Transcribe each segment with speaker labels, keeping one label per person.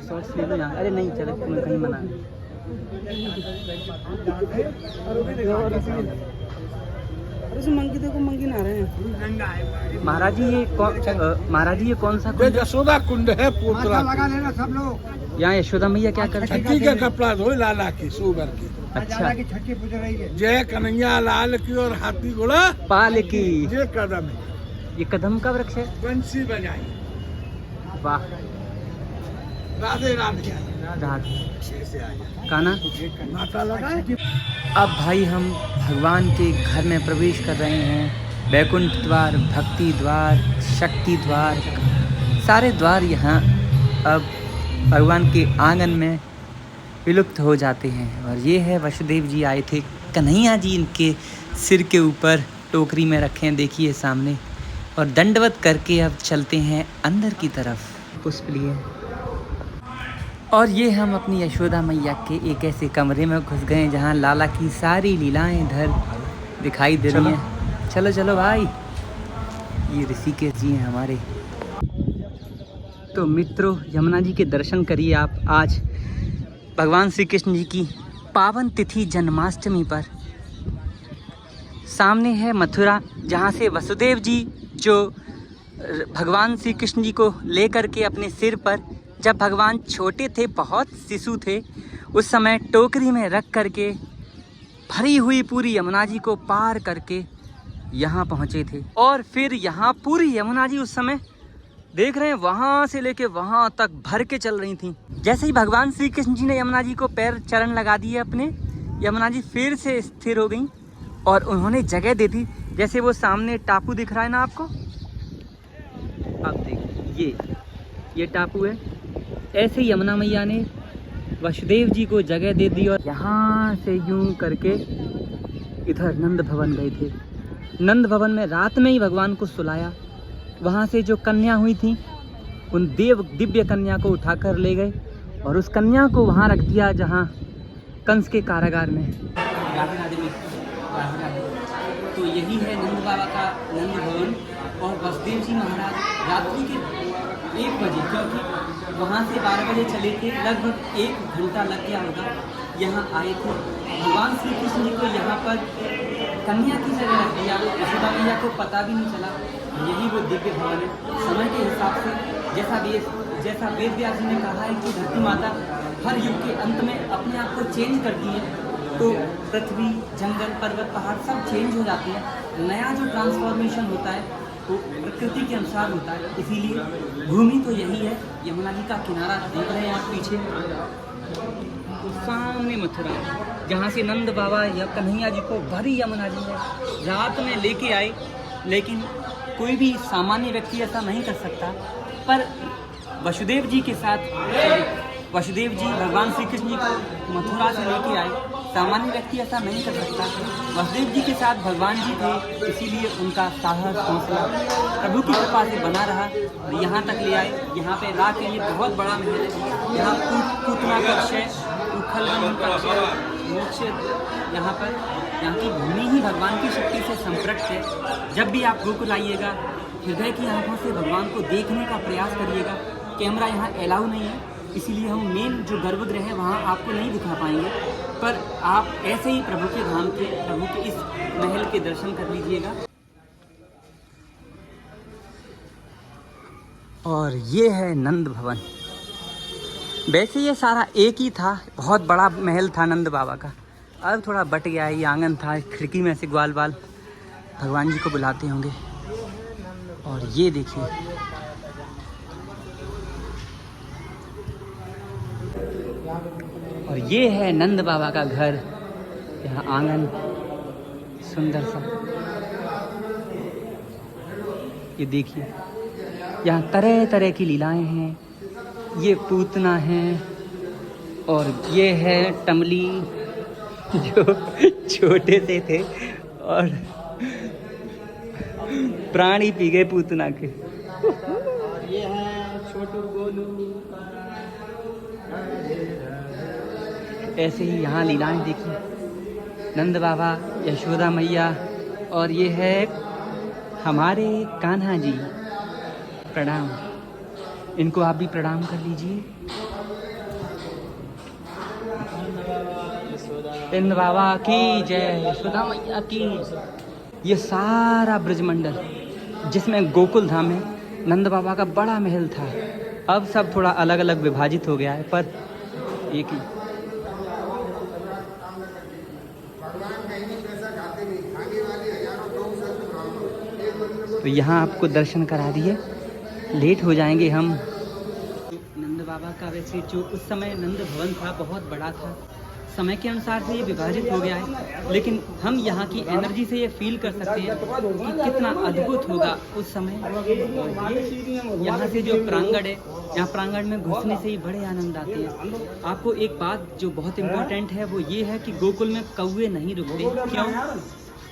Speaker 1: Shorts ले लो यहाँ। अरे नहीं चलो, तुम्हें कहीं मना है। मंकी देखो, मंकी नहा रहे हैं। महाराज जी ये कौन सा कुंड?
Speaker 2: यशोदा कुंड है। पोतरा
Speaker 3: लगा लेना सब लोग।
Speaker 1: यहाँ यशोदा मैया क्या करती है?
Speaker 2: छठी का कपड़ा धोए लाला की सुगर की।
Speaker 1: अच्छा,
Speaker 3: की छठी पूज रही है।
Speaker 2: जय कन्हैया लाल की और हाथी घोड़ा
Speaker 1: पाल की।
Speaker 2: ये कदम है।
Speaker 1: ये कदम का वृक्ष है।
Speaker 2: बंसी बजाई।
Speaker 1: वाह,
Speaker 2: राधे राधे।
Speaker 1: राधे काना।
Speaker 2: माता लगा।
Speaker 1: अब भाई हम भगवान के घर में प्रवेश कर रहे हैं। वैकुंठ द्वार, भक्ति द्वार, शक्ति द्वार, सारे द्वार यहाँ अब भगवान के आंगन में विलुप्त हो जाते हैं। और ये है वसुदेव जी आए थे, कन्हैया जी इनके सिर के ऊपर टोकरी में रखे हैं, देखिए सामने। और दंडवत करके अब चलते हैं अंदर की तरफ। पुष्प लिए और ये हम अपनी यशोदा मैया के एक ऐसे कमरे में घुस गए जहाँ लाला की सारी लीलाएं इधर दिखाई दे रही हैं। चलो चलो भाई, ये ऋषिकेश जी हैं हमारे। तो मित्रों, यमुना जी के दर्शन करिए आप आज भगवान श्री कृष्ण जी की पावन तिथि जन्माष्टमी पर। सामने है मथुरा, जहाँ से वसुदेव जी जो भगवान श्री कृष्ण जी को लेकर के अपने सिर पर, जब भगवान छोटे थे, बहुत शिशु थे, उस समय टोकरी में रख करके भरी हुई पूरी यमुना जी को पार करके यहाँ पहुँचे थे। और फिर यहाँ पूरी यमुना जी उस समय देख रहे हैं, वहाँ से लेके वहाँ तक भर के चल रही थी। जैसे ही भगवान श्री कृष्ण जी ने यमुना जी को पैर चरण लगा दिए अपने, यमुना जी फिर से स्थिर हो गई और उन्होंने जगह दे दी। जैसे वो सामने टापू दिख रहा है ना आपको, आप देखिए ये टापू है। ऐसे यमुना मैया ने वसुदेव जी को जगह दे दी और यहाँ से यूं करके इधर नंद भवन गए थे। नंद भवन में रात में ही भगवान को सुलाया। वहाँ से जो कन्या हुई थी, उन दिव्य कन्या को उठाकर ले गए और उस कन्या को वहाँ रख दिया जहाँ कंस के कारागार में। राधे राधे। तो यही है नंद बाबा का नंद भवन। और वसुदेव जी महाराज रात्रि के 1 बजे, क्योंकि वहाँ से 12 बजे चले थे, लगभग 1 घंटा लग गया होगा, यहाँ आए थे। भगवान श्री कृष्ण जी को यहाँ पर कन्या की जगह रख दिया। यशोदा मैया को पता भी नहीं चला। यही वो दिव्य भवन है। समय के हिसाब से जैसा वेद व्यास जी ने कहा है कि धरती माता हर युग के अंत में अपने आप को चेंज करती है, तो पृथ्वी, जंगल, पर्वत, पहाड़ सब चेंज हो जाते हैं। नया जो ट्रांसफॉर्मेशन होता है वो प्रकृति के अनुसार होता है। इसीलिए भूमि तो यही है। यमुना जी का किनारा देख रहे हैं आप पीछे, तो सामने मथुरा, जहाँ से नंद बाबा या कन्हैया जी को भरी यमुना जी में रात में लेके आए। लेकिन कोई भी सामान्य व्यक्ति ऐसा नहीं कर सकता, पर वसुदेव जी के साथ वसुदेव जी भगवान श्री कृष्ण जी को मथुरा से लेके आए। सामान्य व्यक्ति ऐसा नहीं कर सकता। वसुदेव जी के साथ भगवान जी थे, इसीलिए उनका साहस, हौसला प्रभु की कृपा से बना रहा और यहाँ तक ले आए। यहाँ पे ला के ये बहुत बड़ा महल है। यहाँ पूतना कक्ष है, उखलवन कक्ष है, मोक्ष यहाँ पर। यहाँ की भूमि ही भगवान की शक्ति से संपृक्त है। जब भी आप गोकुल आइएगा, हृदय की आंखों से भगवान को देखने का प्रयास करिएगा। कैमरा यहाँ अलाउ नहीं है, इसीलिए हम मेन जो गर्भगृह है वहाँ आपको नहीं दिखा पाएंगे, पर आप ऐसे ही प्रभु के धाम के, प्रभु के इस महल के दर्शन कर लीजिएगा। और ये है नंद भवन। वैसे ये सारा एक ही था, बहुत बड़ा महल था नंद बाबा का। अब थोड़ा बट गया है। ये आंगन था, खिड़की में से ग्वाल बाल भगवान जी को बुलाते होंगे। और ये देखिए, और ये है नंद बाबा का घर। यहाँ आंगन सुंदर सा, ये देखिए, यहाँ तरह तरह की लीलाएं हैं। ये पूतना है और ये है टमली जो छोटे से थे और प्राण ही पी गए पूतना के। ये है छोटू गोलू। ऐसे ही यहाँ लीलाएं देखिए, नंद बाबा, यशोदा मैया, और ये है हमारे कान्हा जी। प्रणाम। इनको आप भी प्रणाम कर लीजिए। इंद्र बाबा की जय, यशोदा मैया की। ये सारा ब्रजमंडल जिसमें गोकुल धाम है, नंद बाबा का बड़ा महल था। अब सब थोड़ा अलग अलग विभाजित हो गया है, पर एक ही। तो यहाँ आपको दर्शन करा दिए, लेट हो जाएंगे हम। नंद बाबा का वैसे जो उस समय नंद भवन था बहुत बड़ा था, समय के अनुसार से ये विभाजित हो गया है, लेकिन हम यहाँ की एनर्जी से ये फील कर सकते हैं कि कितना अद्भुत होगा उस समय। यहाँ से जो प्रांगण है, यहाँ प्रांगण में घुसने से ही बड़े आनंद आते हैं। आपको एक बात जो बहुत इम्पोर्टेंट है वो ये है कि गोकुल में कौवे नहीं रुकते। क्यों?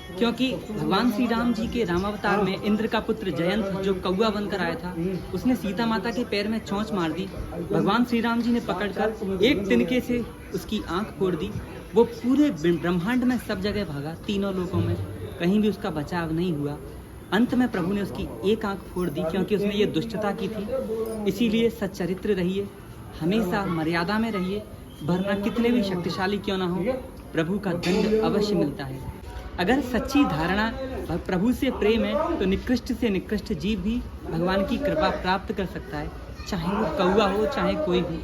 Speaker 1: क्योंकि भगवान श्री राम जी के रामावतार में इंद्र का पुत्र जयंत जो कौवा बनकर आया था, उसने सीता माता के पैर में चोंच मार दी। भगवान श्री राम जी ने पकड़कर एक तिनके से उसकी आंख फोड़ दी। वो पूरे ब्रह्मांड में सब जगह भागा, तीनों लोकों में, कहीं भी उसका बचाव नहीं हुआ। अंत में प्रभु ने उसकी एक आंख फोड़ दी क्योंकि उसने ये दुष्टता की थी। इसीलिए सच्चरित्र रहिए, हमेशा मर्यादा में रहिए, वरना कितने भी शक्तिशाली क्यों ना हो, प्रभु का दंड अवश्य मिलता है। अगर सच्ची धारणा प्रभु से प्रेम है तो निकृष्ट से निकृष्ट जीव भी भगवान की कृपा प्राप्त कर सकता है, चाहे वो कौवा हो चाहे कोई भी।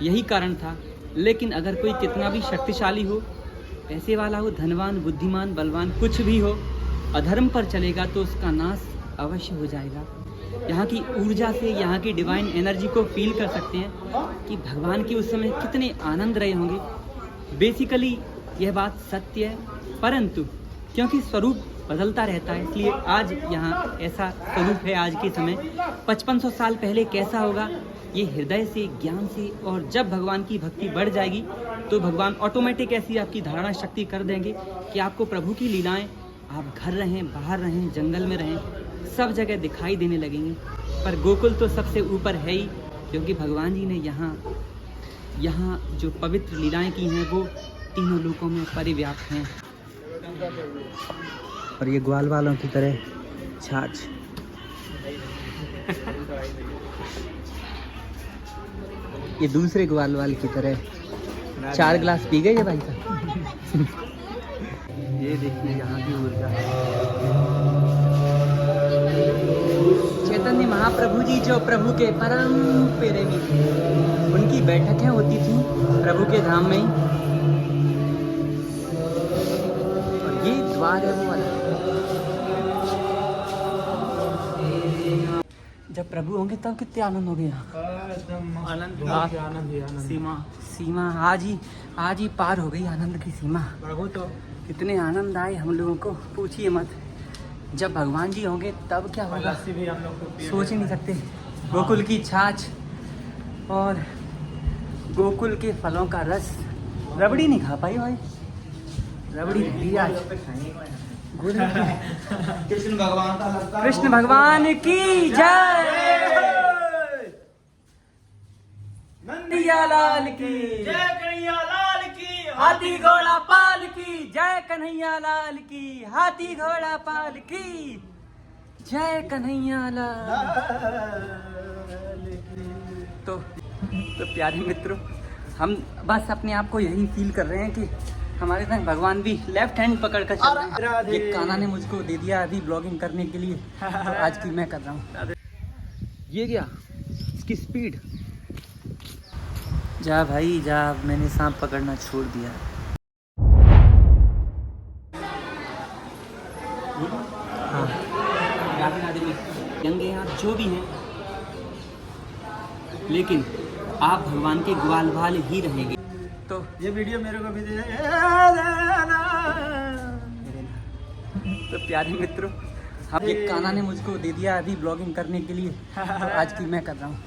Speaker 1: यही कारण था। लेकिन अगर कोई कितना भी शक्तिशाली हो, पैसे वाला हो, धनवान, बुद्धिमान, बलवान, कुछ भी हो, अधर्म पर चलेगा तो उसका नाश अवश्य हो जाएगा। यहाँ की ऊर्जा से, यहाँ की डिवाइन एनर्जी को फील कर सकते हैं कि भगवान के उस समय कितने आनंद रहे होंगे। बेसिकली यह बात सत्य है, परंतु क्योंकि स्वरूप बदलता रहता है, इसलिए आज यहाँ ऐसा स्वरूप है आज के समय। 5500 साल पहले कैसा होगा, ये हृदय से, ज्ञान से, और जब भगवान की भक्ति बढ़ जाएगी तो भगवान ऑटोमेटिक ऐसी आपकी धारणा शक्ति कर देंगे कि आपको प्रभु की लीलाएं, आप घर रहें, बाहर रहें, जंगल में रहें, सब जगह दिखाई देने लगेंगे। पर गोकुल तो सबसे ऊपर है ही, क्योंकि भगवान जी ने यहाँ जो पवित्र लीलाएं की हैं वो तीनों लोकों में परिव्याप्त हैं। और ये ग्वाल वालों की तरह छाछ। ये दूसरे ग्वाल वाल की तरह 4 गिलास पी गए ये भाई साहब। ये देखिए यहाँ की ऊर्जा। चैतन्य महाप्रभु जी जो प्रभु के परम प्रेमी थे, उनकी बैठकें होती थी प्रभु के धाम में ही। ये द्वार है वो वाला। जब प्रभु होंगे तब कितने आनंद होंगे यहाँ। आनंद सीमा आज ही पार हो गई आनंद की सीमा। प्रभु तो कितने आनंद आए हम लोगों को, पूछिए मत। जब भगवान जी होंगे तब क्या होगा, सोच ही नहीं सकते। गोकुल की छाछ और गोकुल के फलों का रस। रबड़ी नहीं खा पाई भाई, रबड़ी ली आज। कृष्ण भगवान की जय, नंदिया लाल की जय, कन्हैया लाल की, हाथी घोड़ा पाल की जय, कन्हैया लाल की, हाथी घोड़ा पाल की जय, कन्हैया लाल। तो प्यारे मित्रों, हम बस अपने आप को यही फील कर रहे हैं कि हमारे संग भगवान भी लेफ्ट हैंड पकड़ कर चल रहे हैं। ये कान्हा ने मुझको दे दिया अभी ब्लॉगिंग करने के लिए, तो आज की मैं कर रहा हूँ। ये क्या इसकी स्पीड। जा भाई जा, मैंने सांप पकड़ना छोड़ दिया। हाँ, यंगे आप जो भी हैं, लेकिन आप भगवान के ग्वाल वाल ही रहेंगे। तो ये वीडियो मेरे को भी दे देना। तो प्यारे मित्रों, ये कान्हा ने मुझको दे दिया अभी ब्लॉगिंग करने के लिए, तो आज की मैं कर रहा हूँ।